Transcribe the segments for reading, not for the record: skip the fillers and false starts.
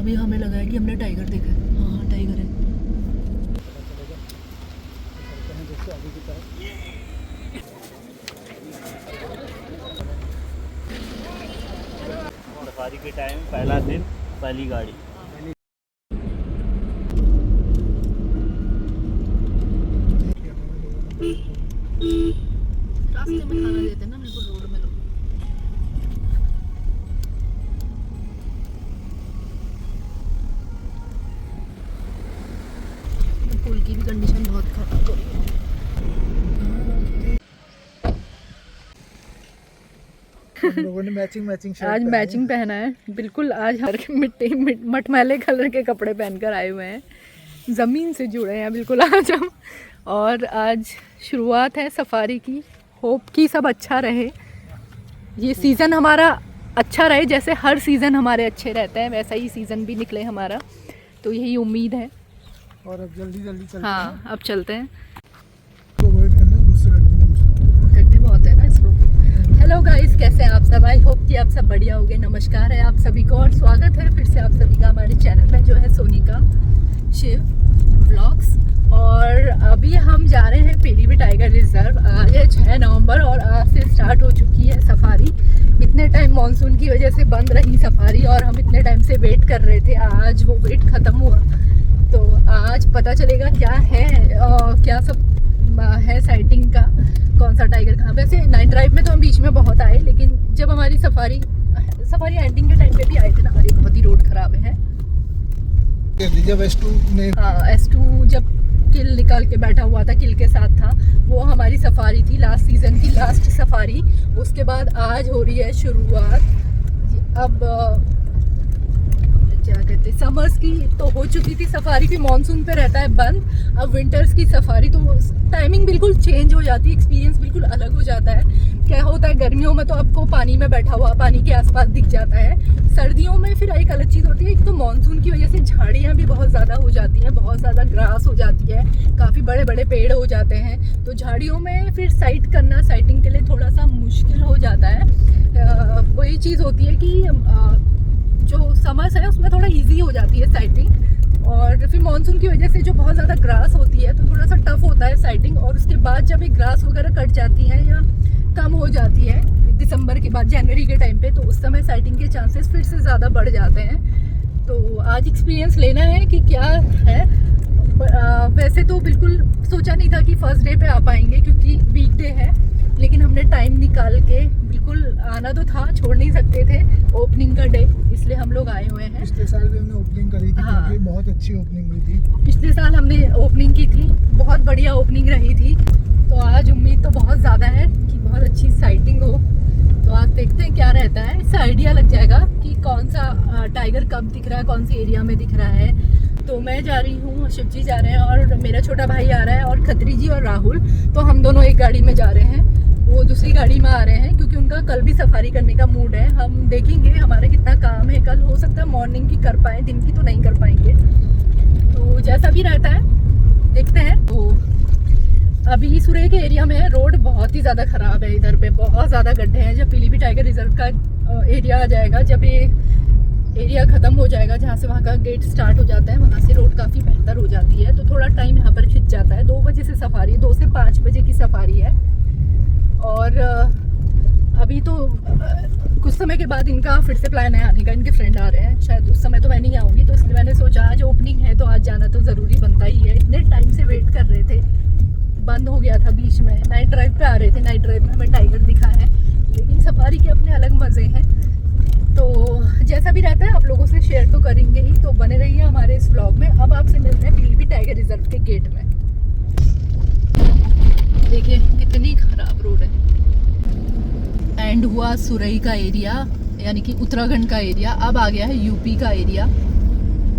अभी हमें लगा है कि हमने टाइगर देखा है। हाँ हाँ टाइगर है। सफारी के टाइम पहला दिन पहली गाड़ी। रास्ते में खाना देते ना मेरे को, रोड में लोग। पुल की भी कंडीशन बहुत खराब हो रही है। हम लोगों ने मैचिंग शर्ट आज मैचिंग पहना है बिल्कुल। आज हर मटमैले कलर के कपड़े पहनकर आए हुए हैं, ज़मीन से जुड़े हैं बिल्कुल आज हम। और आज शुरुआत है सफारी की। होप कि सब अच्छा रहे, ये सीज़न हमारा अच्छा रहे। जैसे हर सीज़न हमारे अच्छे रहते हैं वैसा ही सीज़न भी निकले हमारा, तो यही उम्मीद है। और अब जल्दी चलते हाँ अब चलते हैं। तो वेट करना दूसरे गड्ढे बहुत है ना इस रोड। हेलो गाइस, कैसे हैं आप सब? आई होप कि आप सब बढ़िया होंगे। नमस्कार है आप सभी को और स्वागत है फिर से आप सभी का हमारे चैनल में, जो है सोनिका शिव व्लॉग्स। और अभी हम जा रहे हैं पीलीभीत टाइगर रिजर्व। आज है 6 नवंबर और आज से स्टार्ट हो चुकी है सफारी। इतने टाइम मानसून की वजह से बंद रही सफारी और हम इतने टाइम से वेट कर रहे थे। आज वो वेट ख़त्म हुआ, तो आज पता चलेगा क्या है क्या सब है साइटिंग का, कौन सा टाइगर कहाँ। वैसे नाइट ड्राइव में तो हम बीच में बहुत आए, लेकिन जब हमारी सफारी एंडिंग के टाइम पे भी आए थे ना, अरे बहुत ही रोड खराब है। जब S2 में S2 जब किल निकाल के बैठा हुआ था, किल के साथ था, वो हमारी सफारी थी लास्ट सीज़न की लास्ट सफारी। उसके बाद आज हो रही है शुरुआत। अब क्या कहते, समर्स की तो हो चुकी थी सफारी, फिर मानसून पे रहता है बंद। अब विंटर्स की सफारी तो टाइमिंग बिल्कुल चेंज हो जाती है, एक्सपीरियंस बिल्कुल अलग हो जाता है। क्या होता है, गर्मियों में तो आपको पानी में बैठा हुआ पानी के आसपास दिख जाता है। सर्दियों में फिर एक अलग चीज़ होती है, एक तो मानसून की वजह से झाड़ियाँ भी बहुत ज़्यादा हो जाती हैं, बहुत ज़्यादा ग्रास हो जाती है, काफ़ी बड़े बड़े पेड़ हो जाते हैं। तो झाड़ियों में फिर साइटिंग के लिए थोड़ा सा मुश्किल हो जाता है। वही चीज़ होती है कि जो समर्स है उसमें थोड़ा इजी हो जाती है साइटिंग, और फिर मानसून की वजह से जो बहुत ज़्यादा ग्रास होती है तो थोड़ा सा टफ होता है साइटिंग। और उसके बाद जब ये ग्रास वगैरह कट जाती है या कम हो जाती है दिसंबर के बाद, जनवरी के टाइम पे, तो उस समय साइटिंग के चांसेस फिर से ज़्यादा बढ़ जाते हैं। तो आज एक्सपीरियंस लेना है कि क्या है। वैसे तो बिल्कुल सोचा नहीं था कि फर्स्ट डे पे आ पाएंगे क्योंकि वीकडे है, लेकिन हमने टाइम निकाल के बिल्कुल आना तो था, छोड़ नहीं सकते थे ओपनिंग का डे, इसलिए हम लोग आए हुए हैं। पिछले साल भी हमने ओपनिंग करी थी। हाँ, क्योंकि बहुत अच्छी ओपनिंग हुई थी। पिछले साल हमने ओपनिंग की थी, बहुत बढ़िया ओपनिंग रही थी। तो आज उम्मीद तो बहुत ज़्यादा है कि बहुत अच्छी साइटिंग हो। तो आज देखते हैं क्या रहता है, इससे आइडिया लग जाएगा कि कौन सा टाइगर कब दिख रहा है, कौन सी एरिया में दिख रहा है। तो मैं जा रही हूँ, शिव जी जा रहे हैं और मेरा छोटा भाई आ रहा है, और खत्री जी और राहुल। तो हम दोनों एक गाड़ी में जा रहे हैं, वो दूसरी गाड़ी में आ रहे हैं क्योंकि उनका कल भी सफारी करने का मूड है। हम देखेंगे हमारा कितना काम है कल, हो सकता है मॉर्निंग की कर पाएँ, दिन की तो नहीं कर पाएंगे। तो जैसा भी रहता है देखते हैं। तो अभी सुरेह के एरिया में रोड बहुत ही ज़्यादा ख़राब है, इधर पे बहुत ज़्यादा गड्ढे हैं। जब पीलीभीत टाइगर रिजर्व का एरिया आ जाएगा, जब ये एरिया ख़त्म हो जाएगा जहाँ से वहाँ का गेट स्टार्ट हो जाता है, वहाँ से रोड काफ़ी बेहतर हो जाती है। तो थोड़ा टाइम यहाँ पर खिंच जाता है। 2 बजे से सफारी, 2 से 5 बजे की सफारी है। और अभी तो कुछ समय के बाद इनका फिर से प्लान है आने का, इनके फ्रेंड आ रहे हैं, शायद उस समय तो मैं नहीं आऊँगी। तो इसलिए मैंने सोचा आज ओपनिंग है तो आज जाना तो ज़रूरी बनता ही है। इतने टाइम से वेट कर रहे थे, बंद हो गया था बीच में। नाइट ड्राइव पे आ रहे थे, नाइट ड्राइव में हमें टाइगर दिखा है, लेकिन सफारी के अपने अलग मज़े हैं। तो जैसा भी रहता है आप लोगों से शेयर तो करेंगे ही, तो बने रहिए हमारे इस व्लॉग में। अब आपसे मिलते हैं पीलीभीत टाइगर रिजर्व के गेट में। देखिए कितनी खराब रोड है। एंड हुआ सुरई का एरिया, यानी कि उत्तराखंड का एरिया। अब आ गया है यूपी का एरिया,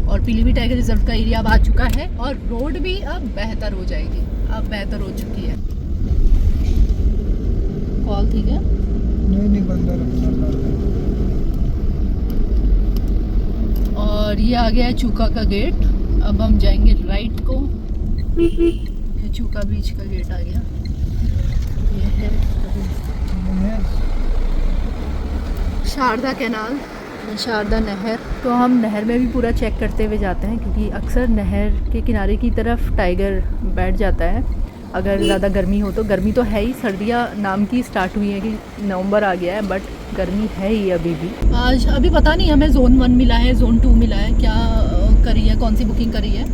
और पीलीभीत टाइगर रिजर्व का एरिया अब आ चुका है, और रोड भी अब बेहतर हो जाएगी, अब बेहतर हो चुकी है। कॉल थी क्या? नहीं बंदा रखना। और ये आ गया है चूका का गेट। अब हम जाएंगे राइट को, ये चूका बीच का गेट आ गया। ये है शारदा कैनाल, शारदा नहर। तो हम नहर में भी पूरा चेक करते हुए जाते हैं, क्योंकि अक्सर नहर के किनारे की तरफ टाइगर बैठ जाता है अगर ज़्यादा गर्मी हो तो। गर्मी तो है ही, सर्दियाँ नाम की स्टार्ट हुई है कि नवंबर आ गया है, बट गर्मी है ही अभी भी। आज अभी पता नहीं हमें ज़ोन 1 मिला है, ज़ोन 2 मिला है, क्या करी है, कौन सी बुकिंग करी है।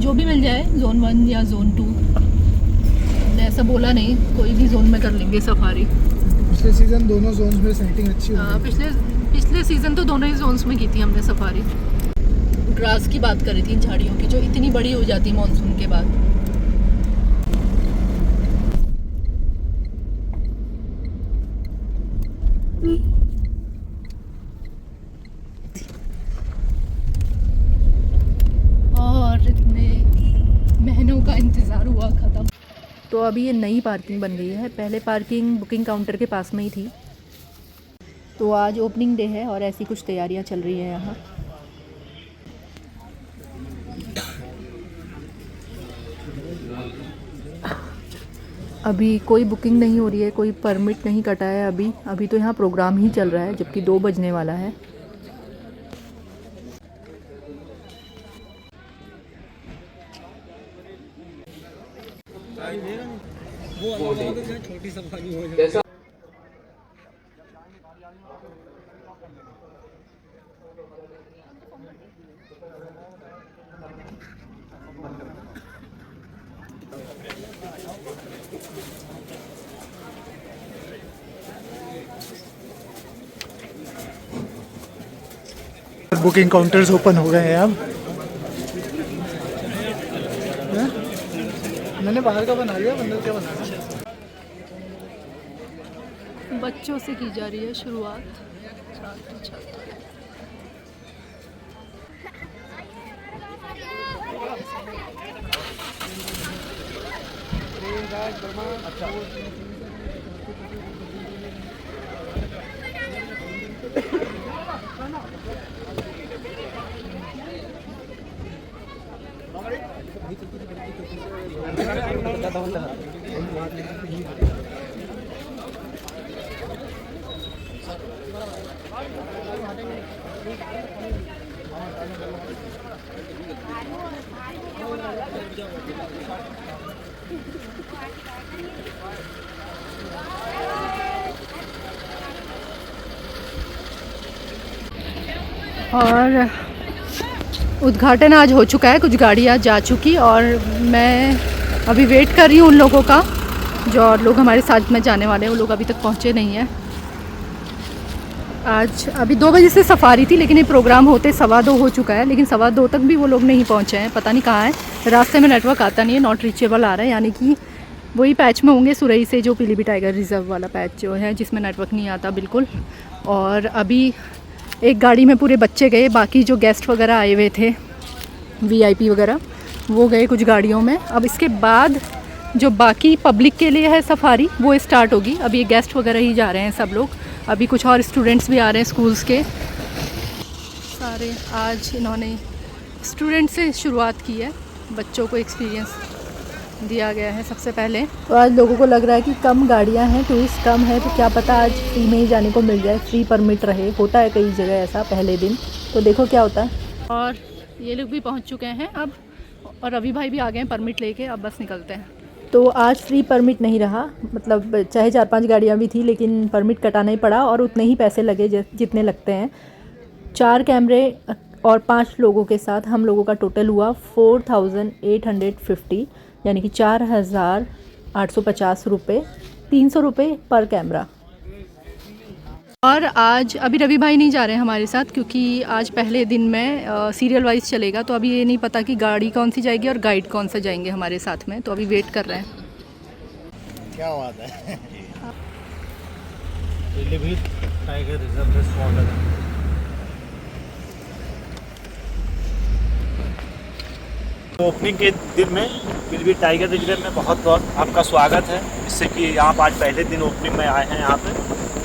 जो भी मिल जाए, ज़ोन 1 या ज़ोन 2, हमने ऐसा बोला नहीं, कोई भी जोन में कर लेंगे सफारी। पिछले सीज़न दोनों जोन्स में सेटिंग अच्छी हुई। हाँ, पिछले सीज़न तो दोनों ही जोन्स में की थी हमने सफारी। ग्रास की बात करी थी, इन झाड़ियों की जो इतनी बड़ी हो जाती है मानसून के बाद। और इतने महीनों का इंतज़ार हुआ ख़त्म। तो अभी ये नई पार्किंग बन गई है, पहले पार्किंग बुकिंग काउंटर के पास में ही थी। तो आज ओपनिंग डे है और ऐसी कुछ तैयारियां चल रही हैं यहाँ। अभी कोई बुकिंग नहीं हो रही है, कोई परमिट नहीं कटा है अभी तो यहाँ प्रोग्राम ही चल रहा है, जबकि 2 बजने वाला है। छोटी सफारी हो जाए। बुकिंग काउंटर्स ओपन हो गए हैं अब। मैंने बाहर का बना लिया, अंदर क्या बनाना। बच्चों से की जा रही है शुरुआत। और उद्घाटन आज हो चुका है, कुछ गाड़ियाँ जा चुकी, और मैं अभी वेट कर रही हूँ उन लोगों का जो और लोग हमारे साथ में जाने वाले हैं, वो लोग अभी तक पहुँचे नहीं हैं। आज अभी 2 बजे से सफारी थी, लेकिन ये प्रोग्राम होते 2:15 हो चुका है, लेकिन 2:15 तक भी वो लोग नहीं पहुँचे हैं। पता नहीं कहाँ है, रास्ते में नेटवर्क आता नहीं है, नॉट रीचेबल आ रहा है, यानी कि वही पैच में होंगे सुरई से, जो पीलीभीत टाइगर रिजर्व वाला पैच जो है, जिसमें नेटवर्क नहीं आता बिल्कुल। और अभी एक गाड़ी में पूरे बच्चे गए, बाकी जो गेस्ट वगैरह आए हुए थे VIP वगैरह, वो गए कुछ गाड़ियों में। अब इसके बाद जो बाकी पब्लिक के लिए है सफारी, वो स्टार्ट होगी। अभी ये गेस्ट वगैरह ही जा रहे हैं सब लोग, अभी कुछ और स्टूडेंट्स भी आ रहे हैं स्कूल्स के सारे। आज इन्होंने स्टूडेंट से शुरुआत की है, बच्चों को एक्सपीरियंस दिया गया है सबसे पहले। तो आज लोगों को लग रहा है कि कम गाड़ियां हैं, टूरिस्ट कम है, तो क्या पता आज फ्री में ही जाने को मिल जाए, फ्री परमिट रहे। होता है कई जगह ऐसा पहले दिन, तो देखो क्या होता है। और ये लोग भी पहुंच चुके हैं अब, और रवि भाई भी आ गए हैं परमिट लेके, अब बस निकलते हैं। तो आज फ्री परमिट नहीं रहा, मतलब चाहे 4-5 गाड़ियाँ भी थी, लेकिन परमिट कटाना ही पड़ा, और उतने ही पैसे लगे जितने लगते हैं। 4 कैमरे और 5 लोगों के साथ हम लोगों का टोटल हुआ 4850, यानी कि 4850 रुपये, 300 रुपये पर कैमरा। और आज अभी रवि भाई नहीं जा रहे हैं हमारे साथ, क्योंकि आज पहले दिन में सीरियल वाइज चलेगा, तो अभी ये नहीं पता कि गाड़ी कौन सी जाएगी और गाइड कौन सा जाएंगे हमारे साथ में, तो अभी वेट कर रहे हैं। क्या बात है। पीलीभीत टाइगर रिजर्व में स्वागत है। ओपनिंग के दिन में पीलीभीत टाइगर रिजर्व में बहुत बहुत आपका स्वागत है, जिससे कि आप आज पहले दिन ओपनिंग में आए हैं यहाँ पे,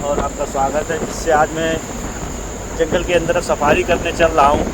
और आपका स्वागत है। जिससे आज मैं जंगल के अंदर सफारी करने चल रहा हूँ।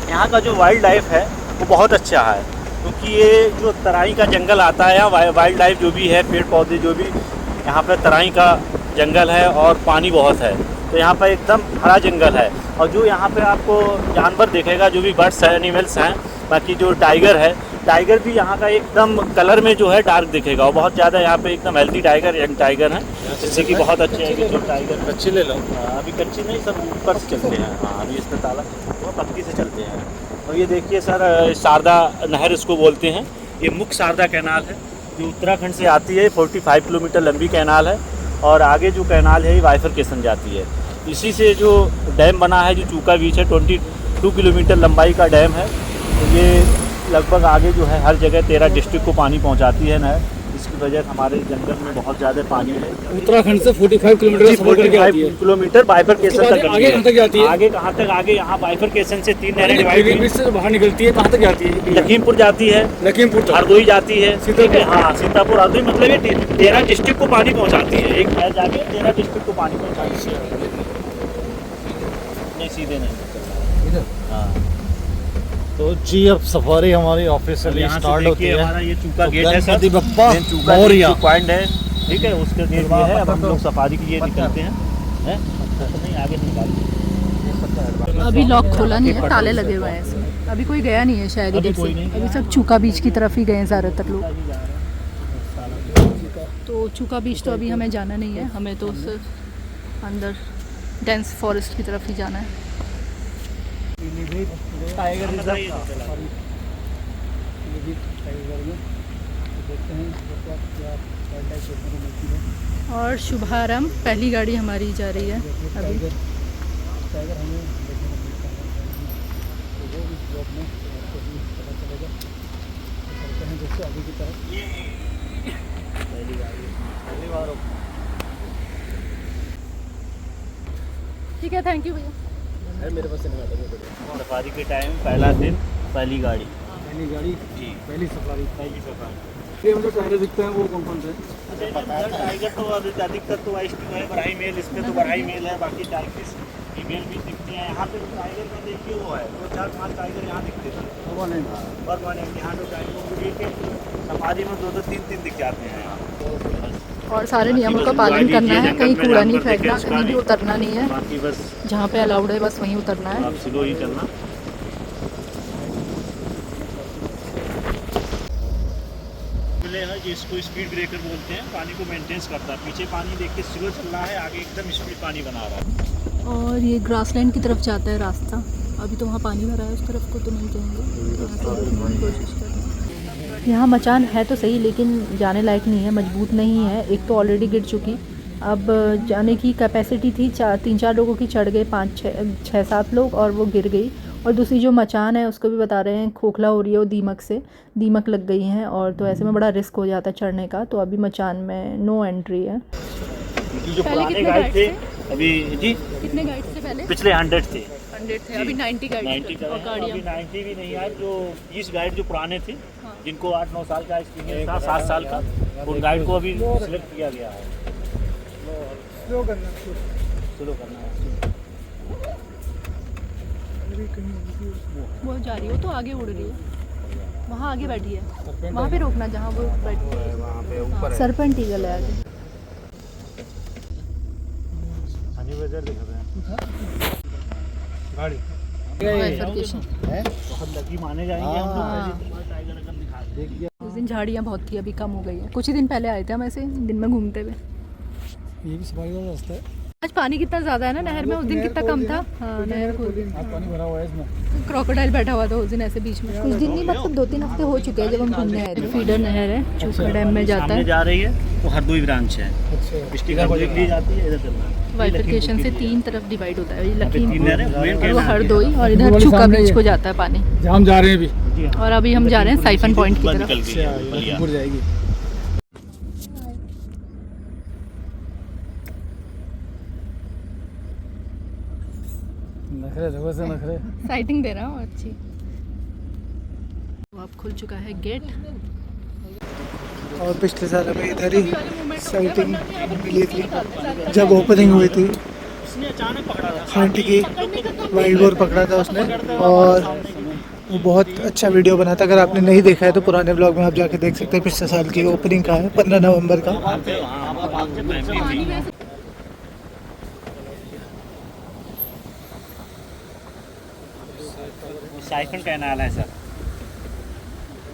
यहाँ का जो वाइल्ड लाइफ है वो बहुत अच्छा है, क्योंकि ये जो तराई का जंगल आता है, यहाँ वाइल्ड लाइफ जो भी है, पेड़ पौधे जो भी, यहाँ पर तराई का जंगल है और पानी बहुत है, तो यहाँ पर एकदम हरा जंगल है। और जो यहाँ पे आपको जानवर देखेगा, जो भी बर्ड्स हैं, एनिमल्स हैं, बाकी जो टाइगर है, टाइगर भी यहाँ का एकदम कलर में जो है डार्क दिखेगा, और बहुत ज़्यादा यहाँ पे एकदम हेल्दी टाइगर, यंग टाइगर है, जिससे कि बहुत अच्छे है कि जो टाइगर कच्ची ले लो। अभी कच्ची नहीं, सब ऊपर से चलते हैं। हाँ, अभी इसमें ताला वो पत्ती से चलते हैं। और ये देखिए सर, शारदा नहर इसको बोलते हैं, ये मुख्य शारदा कैनाल है जो उत्तराखंड से आती है। 45 किलोमीटर लंबी कैनाल है, और आगे जो कैनाल है ये बाइफरकेशन जाती है। इसी से जो डैम बना है, जो चूका बीच है, 22 किलोमीटर लंबाई का डैम है। तो ये लगभग आगे जो है हर जगह 13 डिस्ट्रिक्ट को पानी पहुंचाती है नहर, जिसकी वजह से हमारे जंगल में बहुत ज़्यादा पानी है। उत्तराखंड से 45 किलोमीटर सफर करके आती है। किलोमीटर बाइफरकेशन तक आगे कहाँ तक जाती है? आगे कहाँ तक? आगे यहाँ बाइफरकेशन से 3 नहरें डिवाइड से बाहर निकलती है, कहाँ तक जाती है? लखीमपुर जाती है, लखीमपुर हरदोई जाती है, सीतापुर। हाँ सीतापुर, हरदोई, मतलब ये 13 डिस्ट्रिक्ट को पानी पहुँचाती है। एक नहर जाके 13 डिस्ट्रिक्ट को पानी पहुँचाती है। नहीं, सीधे नहीं। हाँ, तो जी अब सफारी हमारी ऑफिशियली यहाँ से स्टार्ट होती देखिए, है। हमारा ये चूका तो गेट है सर, गणपति बप्पा मेन चूका मौर्य। पॉइंट है, ठीक है, उसके गेट ये है। अब हम लोग सफारी के लिए निकलते हैं, हैं? तो नहीं, आगे निकाल। अभी लॉक खोला नहीं है, ताले लगे हुए हैं इसमें। अभी कोई गया नहीं है शायद अभी इधर कोई से। नहीं अभी सब चूका बीच की तरफ ही गए हैं ज़्यादातर लोग। तो चूका बीच तो अभी हमें जाना नहीं है, हमें तो सिर्फ अंदर डेंस फॉरेस्ट की तरफ ही जाना है। टाइगर रिजर्व और शुभारंभ, पहली गाड़ी हमारी जा रही है अभी। ठीक है, थैंक यू भैया। मेरे पास सफारी के टाइम पहला दिन, पहली गाड़ी पहली गाड़ी, जी, पहली सफारी। पहली सफारी। फिर हम जो टाइगर दिखते हैं वो कौन कौन से? टाइगर तो अधिकतर तो वाइट है, बराई मेल, इसमें तो बराई मेल है, बाकी टाइगर फीमेल भी दिखती है। यहाँ पे टाइगर का देखिए वो है, 2-4-5 टाइगर यहाँ दिखते थे, परमानेंट। यहाँ तो टाइगर को देख के सफारी में 2-2, 3-3 दिख जाते हैं यहाँ। और सारे नियमों का पालन करना है, कहीं कूड़ा नहीं फेंकना, कहीं भी उतरना नहीं है, बाकी बस जहाँ पे अलाउड है बस वहीं उतरना है। आप स्लो ही चलना। है जिसको स्पीड ब्रेकर बोलते हैं, पानी को मेंटेन करता है। पीछे पानी देख के स्लो चल रहा है, आगे एकदम स्पीड पानी बना रहा है। और ये ग्रासलैंड की तरफ जाता है रास्ता। अभी तो वहाँ पानी भरा है, उस तरफ को तो नहीं जाएंगे, कोशिश करेंगे। यहाँ मचान है तो सही, लेकिन जाने लायक नहीं है, मजबूत नहीं है। एक तो ऑलरेडी गिर चुकी, अब जाने की कैपेसिटी थी 3-4 लोगों की, चढ़ गए 5-6-7 लोग और वो गिर गई। और दूसरी जो मचान है उसको भी बता रहे हैं खोखला हो रही है, वो दीमक लग गई हैं, और तो ऐसे में बड़ा रिस्क हो जाता है चढ़ने का। तो अभी मचान में नो एंट्री है। जो पुराने गाइड थे अभी जी, कितने गाइड से पहले? पिछले 100 थे, 100 थे, अभी 90 गाइड 90 और गाड़ियाँ। अभी 90 भी नहीं आए। जो 20 गाइड जो पुराने थे, हाँ। जिनको 8-9 साल का एक्सपीरियंस था, 7 साल का, उन गाइड को अभी सिलेक्ट किया गया है। स्लो करना, स्लो करना है। वो जा रही हो तो आगे उड़ रही है, वहाँ आगे बैठी है, वहाँ पे रोकना जहाँ वो बैठी है, वहाँ पे ऊपर है। सरपेंट ईगल है आगे। हनी वेदर दिख रहे हैं गाड़ी Bifurcation। बहुत लकी माने जाएंगे हम हाँ। लोग। टाइगर अगर दिखा उस दिन झाड़ियाँ बहुत थी, अभी कम हो गई है। कुछ ही दिन पहले आए थे हम ऐसे दिन में घूमते हुए। ये भी सफारी वाला रास्ता है। आज पानी कितना ज़्यादा है ना नहर में, उस दिन कितना कम था। हाँ, नहर खोल दी। आज पानी भरा हुआ है इसमें। क्रोकोडाइल बैठा हुआ था उस दिन ऐसे बीच में। कुछ दिन नहीं, मतलब 2-3 हफ्ते हो चुके हैं जब हम घूमने आए थे। फीडर नहर है, चूका डैम में जाता सामने है। जा रही है वो हरदोई ब्रांच है, अच्छा, डिस्ट्रिक्ट हरदोई ली जाती है, इधर चलना है। बाइफरकेशन से 3 तरफ डिवाइड होता है, ये यहाँ पे 3 लखीमपुर नहरें, मेन और वो कैनाल हरदोई, और इधर चूका बीच को जाता है पानी। जहाँ हम जा रहे हैं अभी। जी हाँ। और अभी हम जा रहे हैं साइफन पॉइंट की तरफ। निकल गई है बलिया। लखीमपुर जाएगी। नखरे देखो से नखरे। साइटिंग दे रहा हूँ अच्छी। तो अब खुल चुका है गेट। और पिछले साल हमें इधर ही साइटिंग मिली थी जब ओपनिंग हुई थी। उसने अचानक पकड़ा था हांटी की वाइल्ड बोर पकड़ा था उसने, और वो बहुत अच्छा वीडियो बना था। अगर आपने नहीं देखा है तो पुराने ब्लॉग में आप जाके देख सकते हैं। पिछले साल की ओपनिंग का है, 15 नवंबर का। साइफन कैनाल है सर।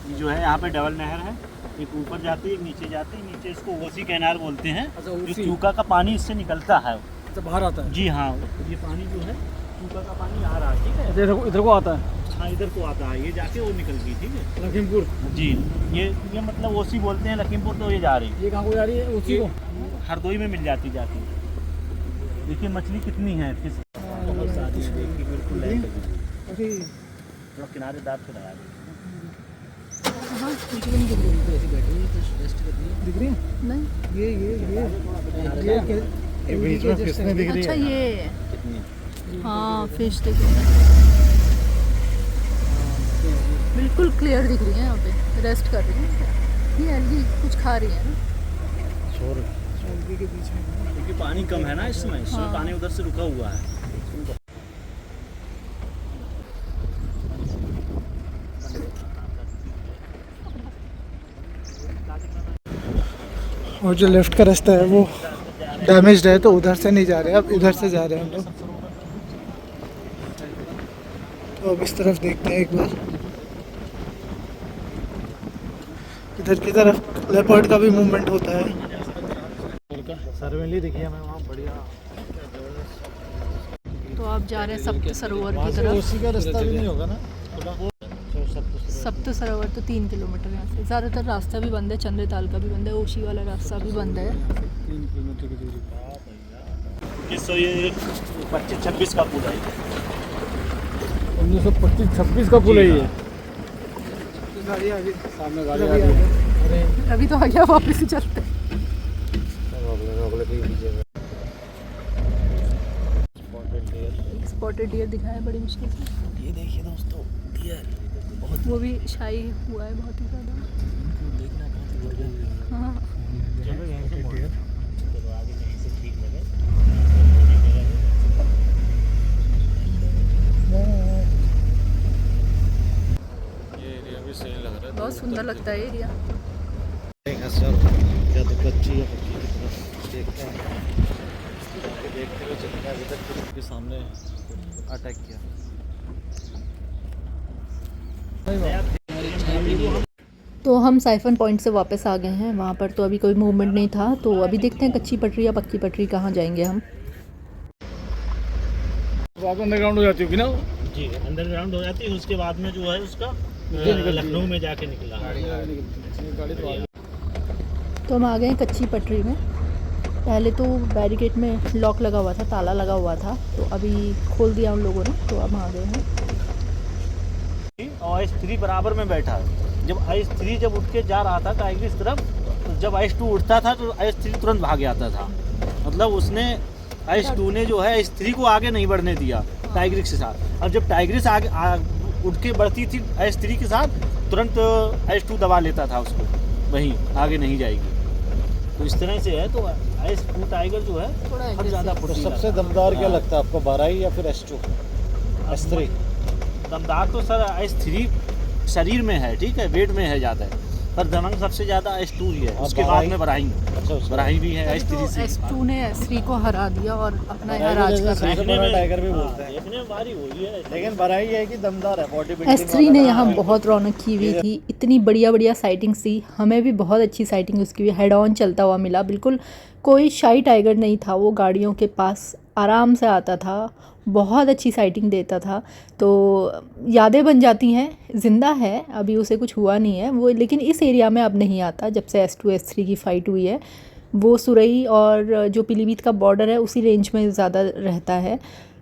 ये जो है यहाँ पे डबल नहर है, एक ऊपर जाती है एक नीचे जाती है। नीचे इसको ओसी कैनाल बोलते हैं। जो चूका का पानी इससे निकलता है, बाहर आता है। जी हाँ, ये पानी जो है चूका का पानी आ रहा है, ठीक है। इधर को आता है। हाँ, इधर को आता है, ये जाके वो निकल गई, ठीक है। लखीमपुर। जी, ये मतलब ओसी बोलते हैं, लखीमपुर तो ये जा रही है। ये कहाँ को जा रही है? उसी को हरदोई में मिल जाती जाती। देखिए मछली कितनी है, फिश बहुत सारी है, देखिए बिल्कुल लाइट लगी। थोड़ा किनारे दाब के लगा दीजिए। दिख रही है? नहीं, ये बीच में फिश नहीं दिख रही अच्छा है। ये हाँ फिश दिख रही है, बिल्कुल क्लियर दिख रही है। यहाँ पे रेस्ट कर रही है, ये अलगी कुछ खा रही है ना। के बीच में क्योंकि पानी कम है ना इस समय, हाँ। पानी उधर से रुका हुआ है। और जो लेफ्ट का रास्ता है वो डैमेज्ड है, तो उधर से नहीं जा रहे, अब इधर से जा रहे हैं हम लोग। तो अब इस तरफ देखते हैं एक बार। इधर की तरफ लेपर्ड का भी मूवमेंट होता है। सर्वेली देखिए हमें वहाँ बढ़िया। तो आप जा रहे हैं सप्त सरोवर की तरफ। उसी का रास्ता भी नहीं होगा ना? सप्त सरोवर तो 3 किलोमीटर यहाँ से। ज़्यादातर रास्ता भी बंद है, चंद्रताल का भी बंद है, ओशी वाला रास्ता भी बंद है। 3 किलोमीटर की दूरी। ये 25-26 का पुल है। 1925-26 का पुल है ये। गाड़ी आ गई, सामने गाड़ी आ रही है। अभी तो आ गया, वापस ही चलते हैं। स्पॉटेड डियर दिखा है बड़ी मुश्किल से। ये देखिए दोस्तों, डियर बहुत वो भी शाही हुआ है बहुत ही ज़्यादा। देखना बहुत बढ़िया है। हाँ, चलो यहाँ से मोड़। चलो आगे कहीं से ठीक लगे। ये एरिया भी सही लग रहा है। बहुत सुंदर लगता है एरिया। क्या तो कच्ची है, पक्की की तरफ देखते हैं। देखते हुए चलते हैं, अभी तक के सामने अटैक किया। तो हम साइफन पॉइंट से वापस आ गए हैं। वहाँ पर तो अभी कोई मूवमेंट नहीं था, तो अभी देखते हैं कच्ची पटरी या पक्की पटरी कहाँ जाएंगे हम। तो आप अंडरग्राउंड हो जाती होगी ना? जी, अंडरग्राउंड हो जाती है। उसके बाद में जो है उसका लखनऊ में जाके निकला। गाड़ी तो आ गई। तो हम आ गए हैं कच्ची पटरी में। पहले तो बैरिकेड में लॉक लगा हुआ था, ताला लगा हुआ था, तो अभी खोल दिया उन लोगों ने, तो अब आ गए हैं। और S3 बराबर में बैठा है। जब S3 जब उठ के जा रहा था टाइग्रिस तरफ, तो जब S2 उठता था तो S3 तुरंत भाग आता था। मतलब उसने S2 ने जो है S3 को आगे नहीं बढ़ने दिया टाइग्रिस के साथ। और जब टाइग्रिस आगे उठ के बढ़ती थी S3 के साथ, तुरंत S2 दबा लेता था उसको, वहीं आगे नहीं जाएगी। तो इस तरह से है। तो S2 टाइगर जो है थोड़ा अब ज़्यादा तो सबसे दमदार क्या लगता है आपको, बाराई या फिर S2? S3 दमदार तो सर S3 शरीर में है, ठीक है, वेट में है ज़्यादा है, पर दमंग सबसे ज़्यादा S2 ही है। और उसके बाद बराई? में बराई। अच्छा, उसके बराई भी है तो S3 से। S2 ने S3 को हरा दिया और अपना यहाँ बराई राज को कर जैसे रहा है। सबसे बड़ा टाइगर भी बोलते हैं। देखने में भारी हुई है, लेकिन बराई ये है कि दमदार है, बॉडी बिल्डिंग S3 ने यहाँ बहुत रौनक की हुई थी। इतनी बढ़िया बढ़िया साइटिंग्स थी, हमें भी बहुत अच्छी साइटिंग उसकी भी हेड ऑन चलता हुआ मिला। बिल्कुल कोई शाई टाइगर नहीं था, वो गाड़ियों के पास आराम से आता था, बहुत अच्छी साइटिंग देता था। तो यादें बन जाती हैं, ज़िंदा है, अभी उसे कुछ हुआ नहीं है वो, लेकिन इस एरिया में अब नहीं आता। जब से S2 S3 की फ़ाइट हुई है, वो सुरई और जो पीलीभीत का बॉर्डर है उसी रेंज में ज़्यादा रहता है।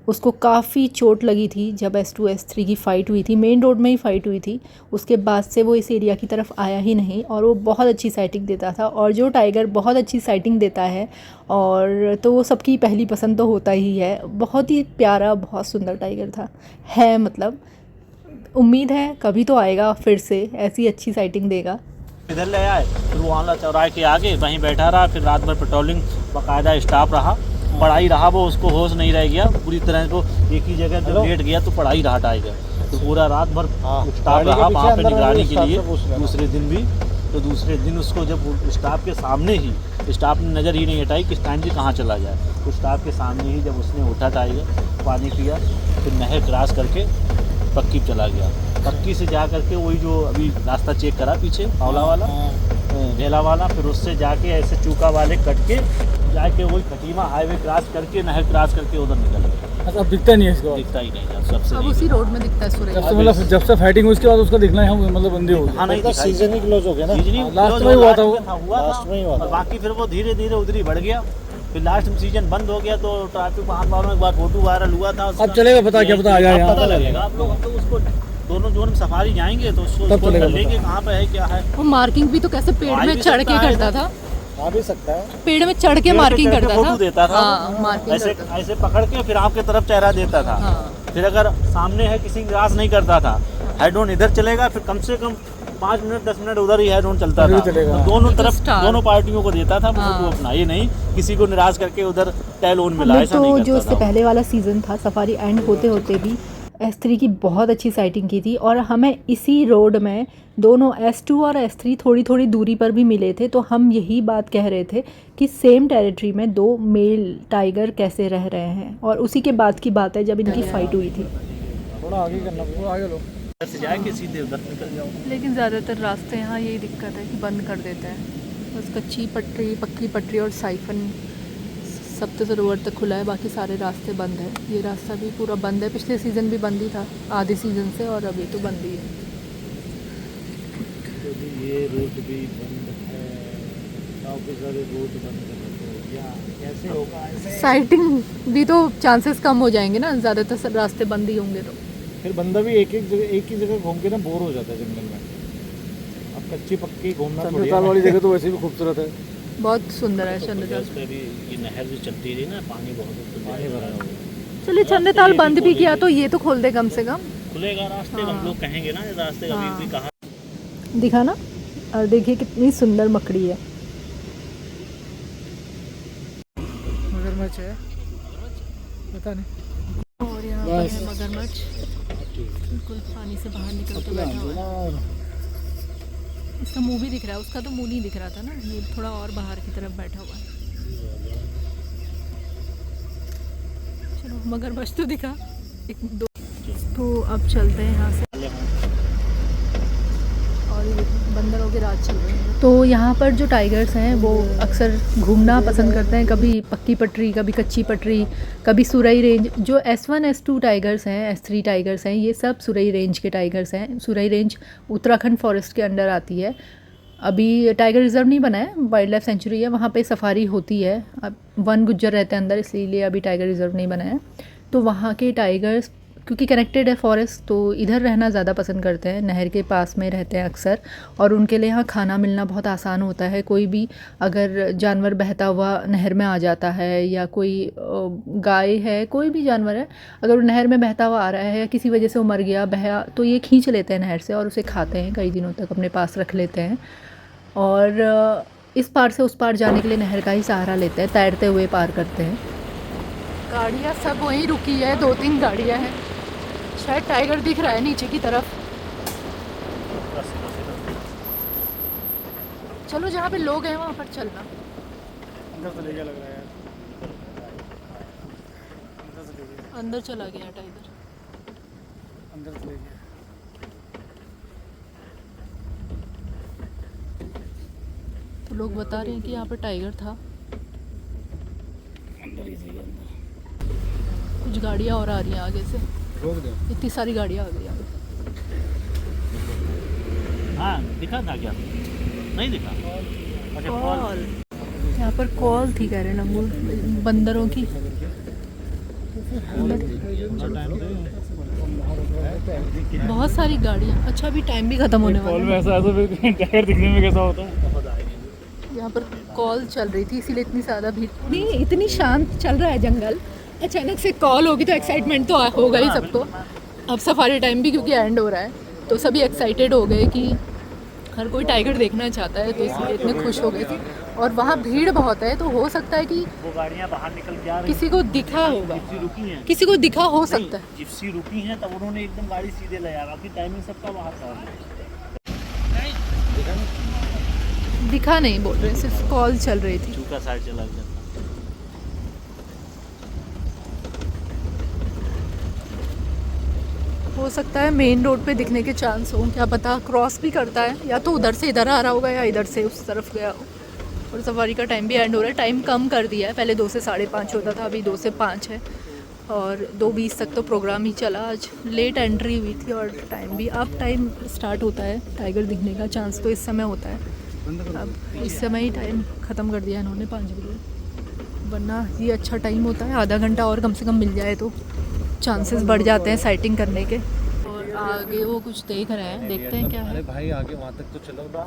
उसको काफ़ी चोट लगी थी जब S2 S3 की फ़ाइट हुई थी, मेन रोड में ही फ़ाइट हुई थी। उसके बाद से वो इस एरिया की तरफ आया ही नहीं, और वो बहुत अच्छी साइटिंग देता था। और जो टाइगर बहुत अच्छी साइटिंग देता है और तो वो सबकी पहली पसंद तो होता ही है। बहुत ही प्यारा, बहुत सुंदर टाइगर था, है मतलब उम्मीद है कभी तो आएगा फिर से, ऐसी अच्छी साइटिंग देगा। इधर ले आए, फिर वहाँ चौराहे के आगे वहीं बैठा रहा। फिर रात भर पेट्रोलिंग, बाकायदा स्टाफ रहा, पढ़ाई रहा। वो उसको होश नहीं रह गया पूरी तरह। को एक ही जगह जब लेट गया तो पढ़ाई रहा टाइगर। तो पूरा रात भर स्टाफ रहा वहाँ पे निगरानी के लिए। दूसरे दिन भी, तो दूसरे दिन उसको जब स्टाफ के सामने ही, स्टाफ ने नज़र ही नहीं हटाई कि स्टैंड जी कहाँ चला जाए, तो स्टाफ के सामने ही जब उसने उठा टाइगर, पानी पिया, फिर नहर क्रॉस करके पक्की चला गया। पक्की से जा करके वही जो अभी रास्ता चेक करा पीछे पावला वाला ढेला वाला, फिर उससे जाके ऐसे चूका वाले कट के जाके वही खटीमा हाईवे क्रॉस करके नहर क्रॉस करके उधर निकल गया। अच्छा अब दिखता नहीं है इसके बाद? दिखता ही नहीं है सबसे। अब उसी रोड में दिखता है सूरज। जब से मतलब जब से फाइटिंग हुई उसके बाद उसका दिखना है मतलब बंदी हो गई। हाँ नहीं दिखाई। सीजन ही क्लोज हो गया ना, लास्ट में हुआ था वो। लास्ट में ही हुआ था। और बाकी फिर वो धीरे धीरे उधर ही बढ़ गया। फिर लास्ट में सीजन बंद हो गया तो ट्रैफिक वाहन वालों एक बार फोटो वायरल हुआ था उसका। अब चलेगा पता क्या पता आ जाए यहाँ पता लगेगा। आप लोग हम लोग उसको दोनों जोन में सफारी जाएंगे तो उसको तब चलेगा लेंगे कहाँ पे है क्या है। वो मार्किंग भी तो कैसे पेड़ आ में भी चढ़ सकता के है करता इधर। था, आ भी सकता है। पेड़ में चढ़ के पेड़ पे मार्किंग चढ़ के करता फोटो देता था। हाँ, मार्किंग ऐसे करता था। ऐसे पकड़ के फिर आपके तरफ चेहरा देता था। हाँ। फिर अगर सामने है किसी क्रॉस नहीं करता था, हेड ऑन इधर चलेगा, फिर कम से कम 5 मिनट 10 मिनट उधर ही हेड ऑन चलता उधर था। ही चलेगा। तो दोनों तरफ स्टार। दोनों पार्टियों को देता था हाँ। फोटो अपना, ये नहीं किसी को निराश करके उधर टेल ऑन मिला, हमने ऐसा नहीं तो करता जो इससे था। पहले वाला सीज़न था सफारी एंड होते होते भी S3 की बहुत अच्छी साइटिंग की थी और हमें इसी रोड में दोनों S2 और S3 थोड़ी थोड़ी दूरी पर भी मिले थे। तो हम यही बात कह रहे थे कि सेम टेरिटरी में 2 मेल टाइगर कैसे रह रहे हैं, और उसी के बाद की बात है जब इनकी फाइट हुई थी। थोड़ा आगे करना पड़ेगा, आगे लो। उधर से जाके सीधे उधर निकल जाओ। लेकिन ज़्यादातर रास्ते यहाँ यही दिक्कत है कि बंद कर देते हैं। बस कच्ची पटरी, पक्की पटरी और साइफन सप्त सरोवर तक खुला है, बाकी सारे रास्ते बंद है। ये रास्ता भी पूरा बंद है, पिछले सीज़न भी बंद ही था आधे सीज़न से, और अभी तो बंद ही है। तो ये रोड भी बंद है, काफ़ी सारे रोड बंद है, या कैसे होगा ऐसे? साइटिंग भी तो चांसेस कम हो जाएंगे ना, ज़्यादातर सब रास्ते बंद ही होंगे तो। फिर बंदा भी एक ही जगह घूम के ना बोर हो जाता है जंगल में। अब कच्ची पक्की घूमना चंद्रताल वाली जगह तो वैसे भी खूबसूरत है, बहुत सुंदर है चंद्रताल। उस पे भी ये नहर भी चलती रही ना, पानी बहुत पानी भरा हुआ है। चलिए चंद्रताल बंद भी किया तो ये तो खोल दे कम से कम। खुलेगा रास्ते, हम लोग कहेंगे ना ये रास्ते का हाँ। भी कहाँ। दिखा ना, और देखिए कितनी सुंदर मकड़ी है। मगरमच्छ है, पता नहीं। और यहाँ पर है मगरमच्छ, बिल्कुल पानी से बाहर निकल के बैठा हुआ है। इसका मुंह भी दिख रहा है, उसका तो मुंह नहीं दिख रहा था ना, ये थोड़ा और बाहर की तरफ बैठा हुआ है। चलो मगरमच्छ तो दिखा एक दो। तो अब चलते हैं यहाँ से, और ये बंदरों के राज चल रहे हैं। तो यहाँ पर जो टाइगर्स हैं वो अक्सर घूमना पसंद करते हैं, कभी पक्की पटरी, कभी कच्ची पटरी, कभी सुरई रेंज। जो S1 S2 टाइगर्स हैं, S3 टाइगर्स हैं, ये सब सुरई रेंज के टाइगर्स हैं। सुरई रेंज उत्तराखंड फॉरेस्ट के अंडर आती है। अभी टाइगर रिजर्व नहीं बना है, वाइल्ड लाइफ सेंचुरी है, वहाँ पे सफारी होती है। अब वन गुज्जर रहते हैं अंदर, इसलिए अभी टाइगर रिजर्व नहीं बना है। तो वहाँ के टाइगर्स क्योंकि कनेक्टेड है फॉरेस्ट, तो इधर रहना ज़्यादा पसंद करते हैं, नहर के पास में रहते हैं अक्सर, और उनके लिए यहाँ खाना मिलना बहुत आसान होता है। कोई भी अगर जानवर बहता हुआ नहर में आ जाता है, या कोई गाय है, कोई भी जानवर है, अगर वो नहर में बहता हुआ आ रहा है या किसी वजह से वो मर गया, बहा, तो ये खींच लेते हैं नहर से और उसे खाते हैं, कई दिनों तक अपने पास रख लेते हैं। और इस पार से उस पार जाने के लिए नहर का ही सहारा लेते हैं, तैरते हुए पार करते हैं। गाड़ियाँ सब वहीं रुकी है, 2-3 गाड़ियाँ हैं। शायद टाइगर दिख रहा है नीचे की तरफ। चलो जहाँ पे लोग हैं वहाँ पर चलना। अंदर तो ले गया लग रहा है यार, अंदर से ले गया, अंदर चला गया टाइगर। अंदर से ले गया। तो लोग बता रहे हैं कि यहाँ पर टाइगर था। कुछ गाड़ियाँ और आ रही हैं आगे से, रोक दो। इतनी सारी गाड़ियाँ आ गई आगे। हाँ दिखा था क्या? नहीं दिखा। अच्छा कॉल, यहाँ पर कॉल थी कह रहे नंगू बंदरों की। बहुत सारी गाड़ियाँ। अच्छा अभी टाइम भी खत्म होने वाला कॉल है। में ऐसा है तो फिर टाइगर दिखने में कैसा होता है? यहाँ पर कॉल चल रही थी, इसीलिए इतनी ज़्यादा भीड़ नहीं। इतनी शांत चल रहा है जंगल, अचानक से कॉल होगी तो एक्साइटमेंट तो होगा ही सबको। अब सफारी टाइम भी क्योंकि एंड हो रहा है, तो सभी एक्साइटेड हो गए कि हर कोई टाइगर देखना चाहता है, तो इसलिए इतने खुश हो गए थे। और वहाँ भीड़ बहुत है, तो हो सकता है कि वो गाड़ियाँ बाहर निकल के आ रही किसी को दिखा होगा, जिप्सी रुकी हैं, किसी को दिखा हो सकता है। जिप्सी रुकी हैं तब उन्होंने एकदम गाड़ी सीधे ले आया, बाकी टाइमिंग सबका बाहर था। दिखा नहीं बोल रहे, सिर्फ कॉल चल रही थी। चूका साइड चला गया। हो सकता है मेन रोड पे दिखने के चांस हो, क्या पता क्रॉस भी करता है, या तो उधर से इधर आ रहा होगा या इधर से उस तरफ गया हो। और सफारी का टाइम भी एंड हो रहा है, टाइम कम कर दिया है, पहले 2 से 5:30 होता था, अभी 2 से 5 है और 2:20 तक तो प्रोग्राम ही चला। आज लेट एंट्री हुई थी और टाइम भी, अब टाइम स्टार्ट होता है टाइगर दिखने का चांस तो इस समय होता है। अब इस समय ही टाइम ख़त्म कर दिया इन्होंने 5 बजे, वरना ये अच्छा टाइम होता है, आधा घंटा और कम से कम मिल जाए तो चांसेस बढ़ जाते हैं साइटिंग करने के। और आगे वो कुछ देख रहे हैं, देखते हैं क्या है। अरे भाई आगे वहाँ तक तो चलो ना।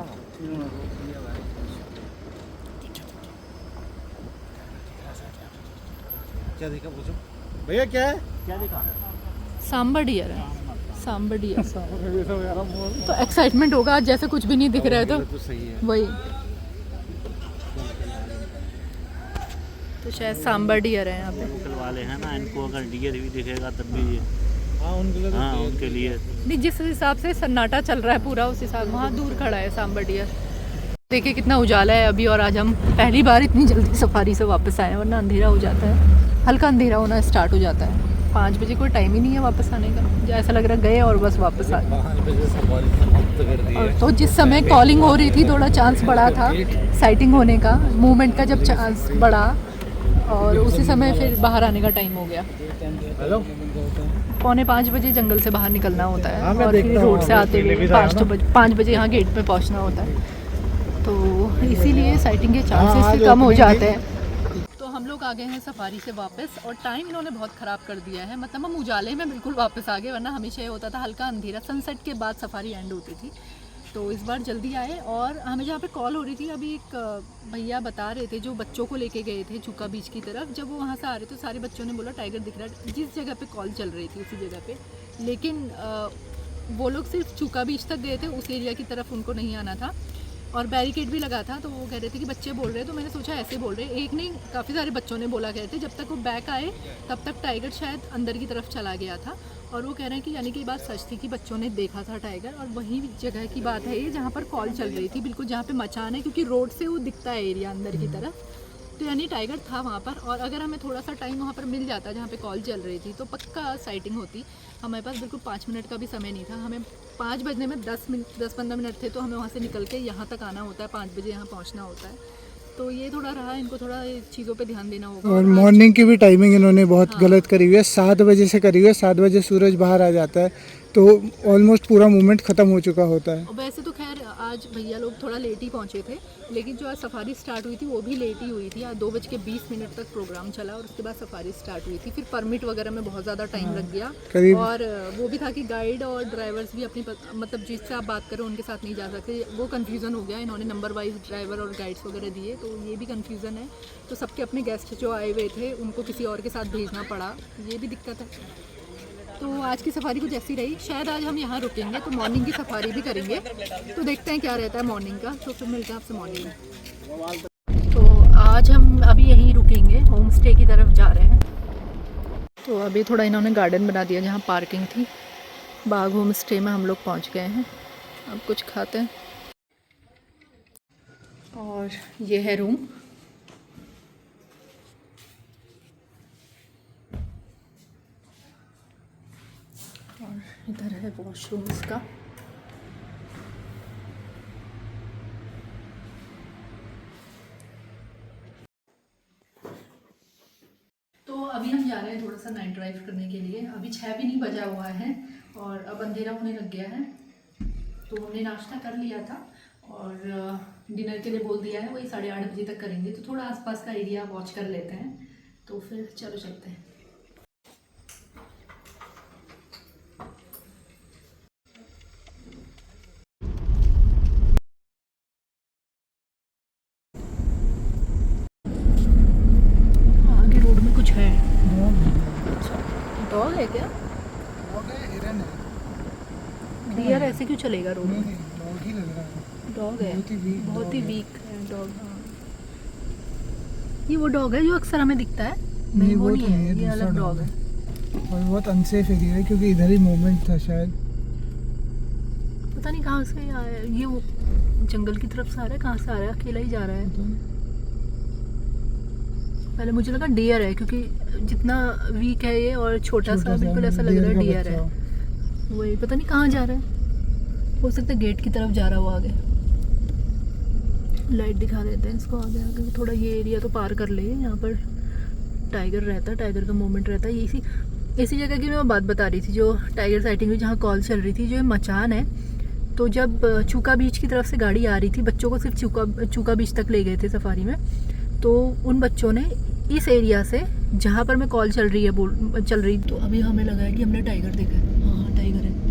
क्या देखा पूछो भैया, क्या है? क्या देखा? सांबर डियर है, सांबर डियर। तो एक्साइटमेंट होगा आज, जैसे कुछ भी नहीं दिख रहा है तो सही है। वही तो शायद सांबर डियर है यहाँ पे। लोकल वाले हैं ना, इनको अगर डियर भी दिखेगा तब भी हाँ उनके लिए तो हाँ सही है। उनके लिए नहीं, जिस हिसाब से सन्नाटा चल रहा है पूरा उस हिसाब, वहाँ दूर खड़ा है सांबर डियर। देखिए कितना उजाला है अभी, और आज हम पहली बार इतनी जल्दी सफारी से वापस आए हैं, वरना अंधेरा हो जाता है, हल्का अंधेरा होना स्टार्ट हो जाता है। 5 बजे कोई टाइम ही नहीं है वापस आने का, मुझे ऐसा लग रहा है गए और बस वापस आ गए। 5 बजे सफारी समाप्त कर दी है। और तो जिस समय कॉलिंग हो रही थी थोड़ा चांस बढ़ा था साइटिंग होने का, मूवमेंट का जब चांस बढ़ा, और उसी समय फिर बाहर आने का टाइम हो गया। हेलो 4:45 बजे जंगल से बाहर निकलना होता है, हाँ, मैं और फिर देखता हूँ, रोड से आते हुए टीवी था ना। 5 बजे यहाँ गेट पे पहुँचना होता है, तो इसीलिए साइटिंग के हाँ, चांसेस आज कम हो opening जाते हैं। तो हम लोग आ गए हैं सफारी से वापस, और टाइम इन्होंने बहुत ख़राब कर दिया है, मतलब हम उजाले में बिल्कुल वापस आ गए, वरना हमेशा ये होता था हल्का अंधेरा, सनसेट के बाद सफारी एंड होती थी। तो इस बार जल्दी आए, और हमें जहाँ पे कॉल हो रही थी अभी एक भैया बता रहे थे जो बच्चों को लेके गए थे चूका बीच की तरफ, जब वो वहाँ से आ रहे थे सारे बच्चों ने बोला टाइगर दिख रहा है, जिस जगह पे कॉल चल रही थी उसी जगह पे, लेकिन वो लोग सिर्फ चूका बीच तक गए थे, उस एरिया की तरफ उनको नहीं आना था, और बैरिकेड भी लगा था। तो वो कह रहे थे कि बच्चे बोल रहे हैं, तो मैंने सोचा ऐसे बोल रहे हैं, एक नहीं काफ़ी सारे बच्चों ने बोला कहते, जब तक वो बैक आए तब तक टाइगर शायद अंदर की तरफ चला गया था। और वो कह रहे हैं कि यानी कि ये बात सच थी कि बच्चों ने देखा था टाइगर, और वही जगह की बात है ये जहाँ पर कॉल चल रही थी, बिल्कुल जहाँ पे मचान है, क्योंकि रोड से वो दिखता है एरिया अंदर की तरफ, तो यानी टाइगर था वहाँ पर। और अगर हमें थोड़ा सा टाइम वहाँ पर मिल जाता जहाँ पे कॉल चल रही थी तो पक्का साइटिंग होती। हमारे पास बिल्कुल 5 मिनट का भी समय नहीं था, हमें 5 बजने में 10-15 मिनट थे, तो हमें वहाँ से निकल के यहाँ तक आना होता है, 5 बजे यहाँ पहुँचना होता है। तो ये थोड़ा रहा, इनको थोड़ा चीज़ों पे ध्यान देना होगा। और मॉर्निंग की भी टाइमिंग इन्होंने बहुत गलत करी हुई है, 7 बजे से करी हुई है। 7 बजे सूरज बाहर आ जाता है तो ऑलमोस्ट पूरा मूवमेंट ख़त्म हो चुका होता है। और वैसे तो खैर आज भैया लोग थोड़ा लेट ही पहुँचे थे, लेकिन जो आज सफारी स्टार्ट हुई थी वो भी लेट ही हुई थी। आज 2:20 तक प्रोग्राम चला, और उसके बाद सफारी स्टार्ट हुई थी। फिर परमिट वगैरह में बहुत ज़्यादा टाइम लग गया, और वो भी था कि गाइड और ड्राइवर्स भी अपनी मतलब जिससे आप बात करें उनके साथ नहीं जा सकते, वो कन्फ्यूज़न हो गया। इन्होंने नंबर वाइज ड्राइवर और गाइड्स वगैरह दिए, तो ये भी कन्फ्यूज़न है। तो सबके अपने गेस्ट जो आए हुए थे उनको किसी और के साथ भेजना पड़ा, ये भी दिक्कत है। तो आज की सफारी कुछ ऐसी रही, शायद आज हम यहाँ रुकेंगे तो मॉर्निंग की सफारी भी करेंगे, तो देखते हैं क्या रहता है मॉर्निंग का। तो फिर मिलते हैं आपसे मॉर्निंग में। तो आज हम अभी यहीं रुकेंगे, होम स्टे की तरफ जा रहे हैं। तो अभी थोड़ा इन्होंने गार्डन बना दिया जहाँ पार्किंग थी, बाग होम स्टे में हम लोग पहुँच गए हैं। अब कुछ खाते हैं, और ये है रूम। और इधर है वॉशरूम इसका। तो अभी हम जा रहे हैं थोड़ा सा नाइट ड्राइव करने के लिए। अभी 6 भी नहीं बजा हुआ है और अब अंधेरा होने लग गया है। तो हमने नाश्ता कर लिया था और डिनर के लिए बोल दिया है, वही 8:30 बजे तक करेंगे। तो थोड़ा आसपास का एरिया वॉच कर लेते हैं, तो फिर चलो चलते हैं। आगे रोड में कुछ है। डॉग है क्या? हिरन है। डियर ऐसे क्यों चलेगा रोड में? डॉग ही लग रहा है। डॉग है, बहुत ही वीक है डॉग। हाँ, ये वो डॉग है जो अक्सर हमें दिखता है? नहीं, वो नहीं है, ये अलग डॉग है। और बहुत अनसेफ एरिया है क्योंकि इधर ही मूवमेंट था शायद। पता नहीं कहाँ से आया है ये, वो जंगल की तरफ से आ रहा है, कहाँ से आ रहा है, अकेला ही जा रहा है। पहले मुझे लगा डियर है, क्योंकि जितना वीक है ये और छोटा सा, बिल्कुल ऐसा लग रहा है डियर है। वही पता नहीं कहाँ जा रहा है, हो सकता है गेट की तरफ जा रहा हो आगे। लाइट दिखा देते हैं इसको आगे आगे, थोड़ा ये एरिया तो पार कर ले। यहाँ पर टाइगर रहता है, टाइगर का मूवमेंट रहता है। इसी जगह की मैं बात बता रही थी जो टाइगर साइटिंग हुई, जहाँ कॉल चल रही थी। जो ये मचान है, तो जब चूका बीच की तरफ से गाड़ी आ रही थी, बच्चों को सिर्फ चूका बीच तक ले गए थे सफारी में, तो उन बच्चों ने इस एरिया से जहाँ पर मैं कॉल चल रही है तो अभी हमें लगा है कि हमने टाइगर देखा है। हाँ टाइगर है।